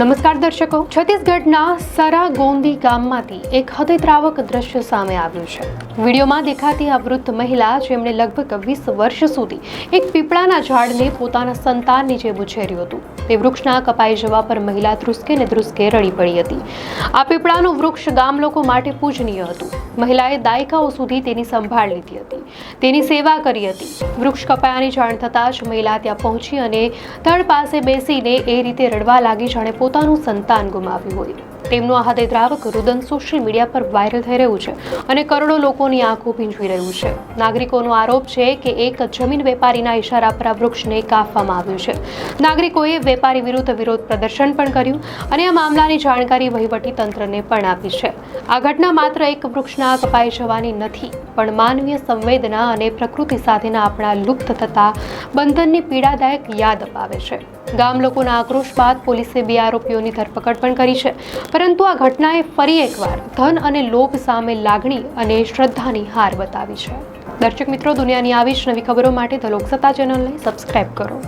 નમસ્કાર દર્શકો, છત્તીસગઢના સરાગોંદી ગામમાંથી એક હૃદયદ્રાવક દ્રશ્ય સામે આવ્યું છે। વિડીયોમાં દેખાતી આ વૃદ્ધ મહિલા, જેમણે લગભગ 20 વર્ષ સુધી એક પીપળાના ઝાડને પોતાના સંતાનની જેમ ઉછેર્યું હતું, તે વૃક્ષના કપાઈ જવા પર મહિલા ધ્રુસકે ને ધ્રુસકે રડી પડી હતી। આ પીપળાનું વૃક્ષ ગામ લોકો માટે પૂજનીય હતું। મહિલાએ દાયકાઓ સુધી તેની સંભાળ લીધી હતી, તેની સેવા કરી હતી। વૃક્ષ કપાયાની જાણ થતાં જ મહિલા ત્યાં પહોંચી અને તળ પાસે બેસીને એ રીતે રડવા લાગી જાણે પોતાનું સંતાન ગુમાવ્યું હોય। તેમનું આ હૃદયદ્રાવક રુદન સોશિયલ મીડિયા પર વાયરલ થઈ રહ્યું છે અને કરોડો લોકોની આંખો ભીંજવી રહ્યું છે। નાગરિકોનો આરોપ છે કે એક જમીન વેપારીના ઇશારા પર આ વૃક્ષને કાપવામાં આવ્યું છે। નાગરિકોએ વેપારી વિરુદ્ધ વિરોધ પ્રદર્શન પણ કર્યું અને આ મામલાની જાણકારી વહીવટી તંત્રને પણ આપી છે। આ ઘટના માત્ર એક વૃક્ષના કપાઈ જવાની નથી, પણ માનવીય સંવેદના અને પ્રકૃતિ સાથેના આપણા લુપ્ત થતા બંધનની પીડાદાયક યાદ અપાવે છે। ગામ લોકોના આક્રોશ બાદ પોલીસે 2 આરોપીઓની ધરપકડ પણ કરી છે, પરંતુ આ ઘટનાએ ફરી એકવાર ધન અને લોભ સામે લાગણી અને શ્રદ્ધાની હાર બતાવી છે। દર્શક મિત્રો, દુનિયાની આવી જ નવી ખબરો માટે ધ લોકસત્તા ચેનલને સબસ્ક્રાઇબ કરો।